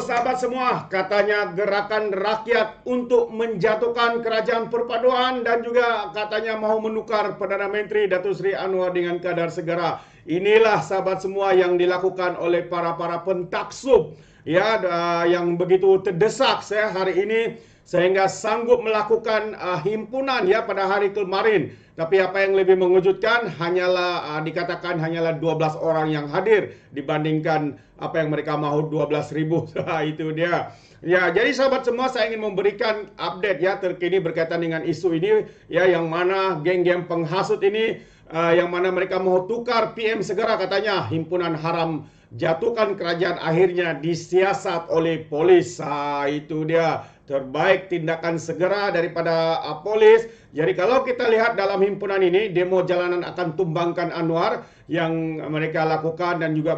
sahabat semua, katanya gerakan rakyat untuk menjatuhkan kerajaan perpaduan dan juga katanya mau menukar Perdana Menteri Datuk Seri Anwar dengan kadar segera. Inilah sahabat semua yang dilakukan oleh para pentaksub ya, yang begitu terdesak saya hari ini sehingga sanggup melakukan himpunan ya pada hari kemarin. Tapi apa yang lebih mengejutkan hanyalah dikatakan hanyalah 12 orang yang hadir dibandingkan apa yang mereka mahu 12.000. Itu dia. Ya, jadi sahabat semua, saya ingin memberikan update ya terkini berkaitan dengan isu ini ya, yang mana geng-geng penghasut ini yang mana mereka mau tukar PM segera, katanya himpunan haram jatuhkan kerajaan akhirnya disiasat oleh polis. Itu dia, terbaik tindakan segera daripada polis. Jadi kalau kita lihat dalam himpunan ini, demo jalanan akan tumbangkan Anwar yang mereka lakukan dan juga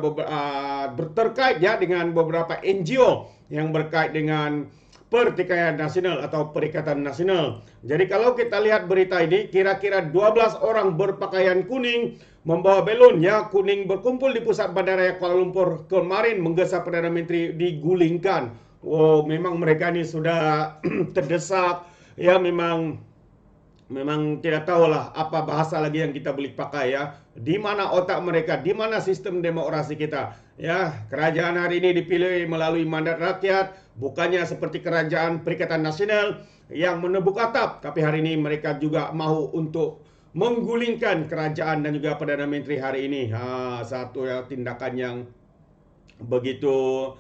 terkait ya dengan beberapa NGO yang berkait dengan Pertikaian Nasional atau Perikatan Nasional. Jadi kalau kita lihat berita ini, kira-kira 12 orang berpakaian kuning membawa belon ya kuning berkumpul di pusat Bandaraya Kuala Lumpur kemarin menggesa Perdana Menteri digulingkan. Oh, memang mereka ini sudah terdesak ya, memang tidak tahulah apa bahasa lagi yang kita boleh pakai ya. Di mana otak mereka, di mana sistem demokrasi kita ya. Kerajaan hari ini dipilih melalui mandat rakyat, bukannya seperti kerajaan Perikatan Nasional yang menebuk atap, tapi hari ini mereka juga mahu untuk menggulingkan kerajaan dan juga Perdana Menteri hari ini. Satu ya, tindakan yang begitu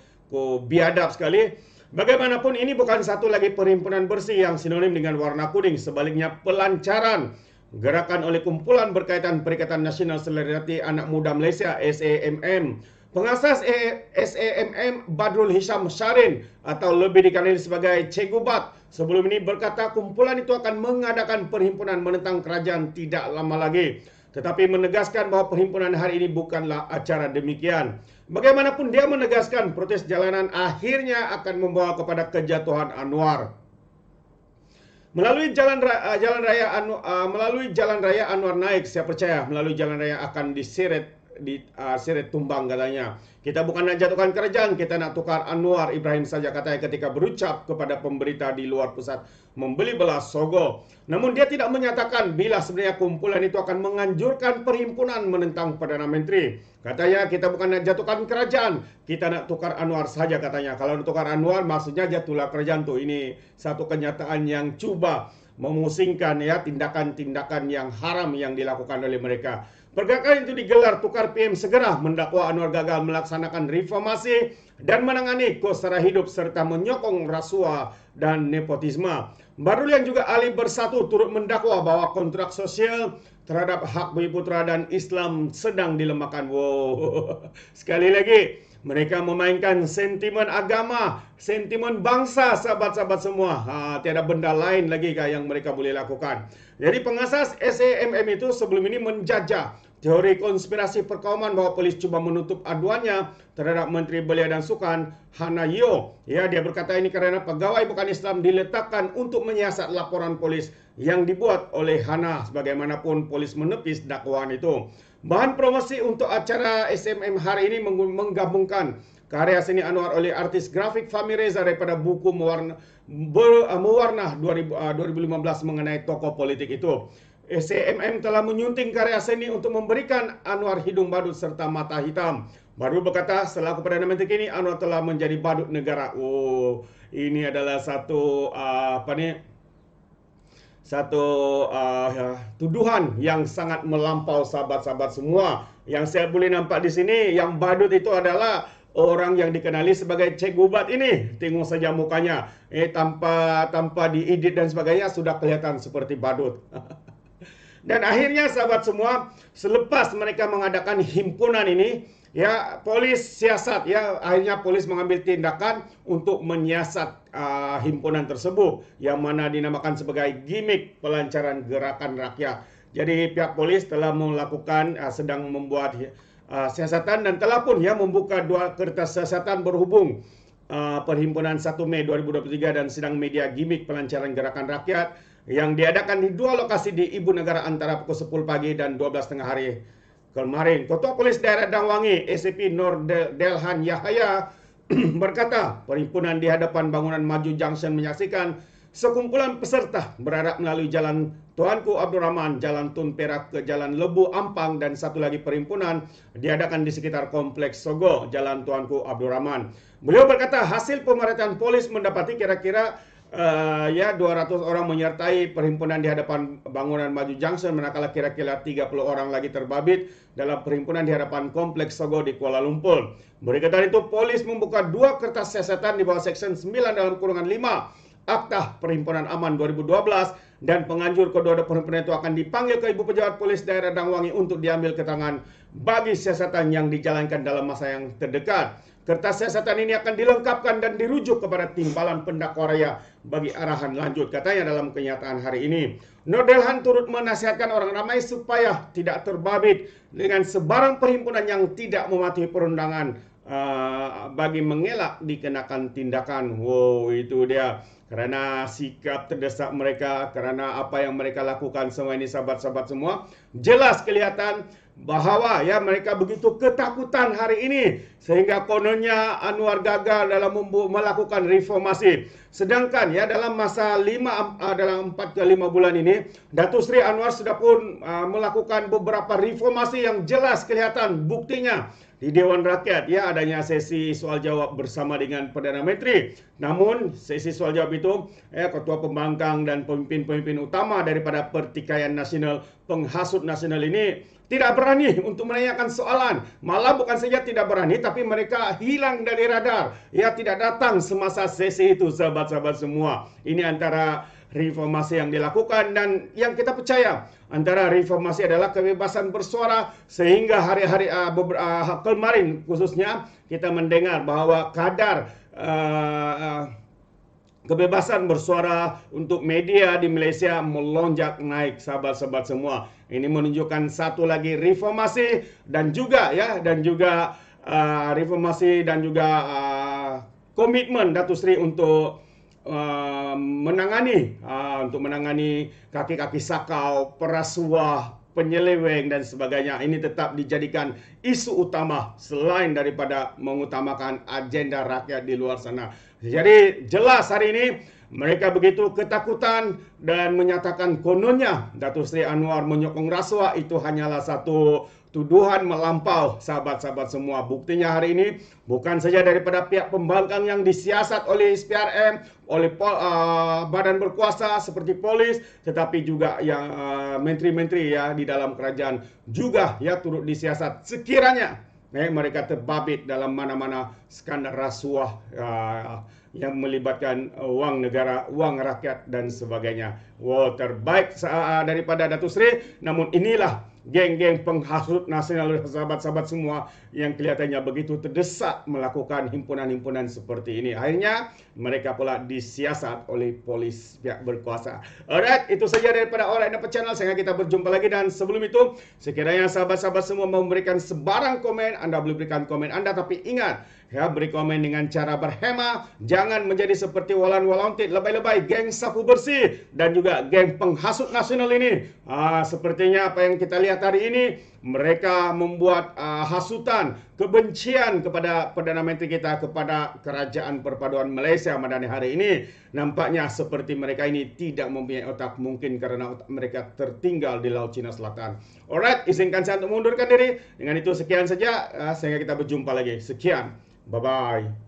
biadab sekali. Bagaimanapun ini bukan satu lagi perhimpunan bersih yang sinonim dengan warna kuning. Sebaliknya, pelancaran gerakan oleh kumpulan berkaitan Perikatan Nasional Solidariti Anak Muda Malaysia (SAMM). Pengasas SAMM Badrul Hisham Syarin atau lebih dikenali sebagai Cikgu Bat sebelum ini berkata kumpulan itu akan mengadakan perhimpunan menentang kerajaan tidak lama lagi. Tetapi menegaskan bahawa perhimpunan hari ini bukanlah acara demikian. Bagaimanapun dia menegaskan protes jalanan akhirnya akan membawa kepada kejatuhan Anwar. Melalui jalan raya Anwar naik, saya percaya melalui jalan raya akan diseret tumbang, katanya. Kita bukan nak jatuhkan kerajaan, kita nak tukar Anwar Ibrahim saja, katanya ketika berucap kepada pemberita di luar pusat membeli belah Sogo. Namun dia tidak menyatakan bila sebenarnya kumpulan itu akan menganjurkan perhimpunan menentang Perdana Menteri. Katanya kita bukan nak jatuhkan kerajaan, kita nak tukar Anwar saja, katanya. Kalau nak tukar Anwar maksudnya jatuhlah kerajaan tuh. Ini satu kenyataan yang cuba memusingkan ya, tindakan-tindakan yang haram yang dilakukan oleh mereka. Pergerakan itu digelar tukar PM segera mendakwa Anwar gagal melaksanakan reformasi dan menangani kos sara hidup serta menyokong rasuah dan nepotisme. Badrul yang juga ahli bersatu turut mendakwa bahwa kontrak sosial terhadap hak bumi putra dan Islam sedang dilemahkan. Wow. Sekali lagi, mereka memainkan sentimen agama, sentimen bangsa, sahabat-sahabat semua. Tiada benda lain lagi yang mereka boleh lakukan. Jadi pengasas SAMM itu sebelum ini menjajah teori konspirasi perkauman bahawa polis cuba menutup aduannya terhadap Menteri Belia dan Sukan Hana Yeo. Ya, dia berkata ini kerana pegawai bukan Islam diletakkan untuk menyiasat laporan polis yang dibuat oleh Hana. Sebagaimanapun polis menepis dakwaan itu. Bahan promosi untuk acara SMM hari ini menggabungkan karya seni Anwar oleh artis grafik Fahmi Reza daripada buku Mewarnah 2015 mengenai tokoh politik itu. SAMM telah menyunting karya seni untuk memberikan Anwar hidung badut serta mata hitam. Badrul berkata selaku Perdana Menteri kini Anwar telah menjadi badut negara. Oh, ini adalah satu tuduhan yang sangat melampau, sahabat-sahabat semua. Yang saya boleh nampak di sini, yang badut itu adalah orang yang dikenali sebagai Cikgu Bat ini. Tengok saja mukanya, tanpa diedit dan sebagainya sudah kelihatan seperti badut. Dan akhirnya sahabat semua, selepas mereka mengadakan himpunan ini, ya polis siasat ya, akhirnya polis mengambil tindakan untuk menyiasat himpunan tersebut yang mana dinamakan sebagai gimmick pelancaran gerakan rakyat. Jadi pihak polis telah melakukan sedang membuat siasatan dan telah pun ya membuka 2 kertas siasatan berhubung perhimpunan 1 Mei 2023 dan sidang media gimmick pelancaran gerakan rakyat yang diadakan di 2 lokasi di Ibu Negara antara pukul 10 pagi dan 12 tengah hari kemarin. Ketua Polis Daerah Dangwangi, ACP Nur Delhan Yahaya berkata, perhimpunan di hadapan bangunan Maju Junction menyaksikan sekumpulan peserta berharap melalui Jalan Tuanku Abdul Rahman, Jalan Tun Perak ke Jalan Lebu Ampang dan satu lagi perhimpunan diadakan di sekitar Kompleks Sogo, Jalan Tuanku Abdul Rahman. Beliau berkata hasil pemeriksaan polis mendapati kira-kira 200 orang menyertai perhimpunan di hadapan bangunan Maju Junction, manakala kira-kira 30 orang lagi terbabit dalam perhimpunan di hadapan Kompleks Sogo di Kuala Lumpur. Berkaitan itu, polis membuka 2 kertas siasatan di bawah Seksyen 9 dalam kurungan 5 Akta Perhimpunan Aman 2012 dan penganjur kedua perhimpunan itu akan dipanggil ke Ibu Pejabat Polis Daerah Dangwangi untuk diambil keterangan bagi siasatan yang dijalankan dalam masa yang terdekat. Kertas siasatan ini akan dilengkapkan dan dirujuk kepada timbalan pendakwa raya bagi arahan lanjut, katanya dalam kenyataan hari ini. Nordel Han turut menasihatkan orang ramai supaya tidak terbabit dengan sebarang perhimpunan yang tidak mematuhi perundangan bagi mengelak dikenakan tindakan. Wow, itu dia. Kerana sikap terdesak mereka, kerana apa yang mereka lakukan semua ini, sahabat-sahabat semua, jelas kelihatan bahawa ya mereka begitu ketakutan hari ini sehingga kononnya Anwar gagal dalam melakukan reformasi. Sedangkan ya dalam masa 4 ke 5 bulan ini, Datuk Seri Anwar sudah pun melakukan beberapa reformasi yang jelas kelihatan buktinya. Di Dewan Rakyat ya adanya sesi soal jawab bersama dengan Perdana Menteri. Namun sesi soal jawab itu ketua pembangkang dan pemimpin-pemimpin utama daripada Pertikaian Nasional, penghasut nasional ini tidak berani untuk menanyakan soalan. Malah bukan saja tidak berani, tapi mereka hilang dari radar. Ya, tidak datang semasa sesi itu, sahabat-sahabat semua. Ini antara reformasi yang dilakukan dan yang kita percaya antara reformasi adalah kebebasan bersuara, sehingga hari-hari kemarin khususnya kita mendengar bahawa kadar kebebasan bersuara untuk media di Malaysia melonjak naik, sahabat-sahabat semua. Ini menunjukkan satu lagi reformasi dan juga reformasi dan juga komitmen Datuk Seri untuk menangani kaki-kaki sakau, perasuah, penyeleweng dan sebagainya. Ini tetap dijadikan isu utama selain daripada mengutamakan agenda rakyat di luar sana. Jadi jelas hari ini mereka begitu ketakutan dan menyatakan kononnya Datuk Seri Anwar menyokong rasuah. Itu hanyalah satu tuduhan melampau, sahabat-sahabat semua. Buktinya hari ini bukan saja daripada pihak pembangkang yang disiasat oleh SPRM, oleh badan berkuasa seperti polis, tetapi juga yang menteri-menteri ya di dalam kerajaan juga ya turut disiasat sekiranya mereka terbabit dalam mana-mana skandal rasuah yang melibatkan wang negara, wang rakyat dan sebagainya. Wow, terbaik daripada Datuk Seri. Namun inilah geng-geng penghasut nasional, sahabat-sahabat semua, yang kelihatannya begitu terdesak melakukan himpunan-himpunan seperti ini. Akhirnya mereka pula disiasat oleh polis pihak berkuasa. Alright, itu saja daripada Alright Dapat Channel. Sehingga kita berjumpa lagi, dan sebelum itu sekiranya sahabat-sahabat semua mau memberikan sebarang komen, Anda boleh berikan komen Anda, tapi ingat ya, beri komen dengan cara berhema. Jangan menjadi seperti Walan Walontit, lebay-lebay, geng sapu bersih dan juga geng penghasut nasional ini. Sepertinya apa yang kita lihat hari ini, mereka membuat hasutan kebencian kepada Perdana Menteri kita, kepada Kerajaan Perpaduan Malaysia Madani hari ini. Nampaknya seperti mereka ini tidak mempunyai otak, mungkin karena otak mereka tertinggal di Laut Cina Selatan. Alright, izinkan saya untuk mengundurkan diri. Dengan itu sekian saja, sehingga kita berjumpa lagi. Sekian, bye-bye.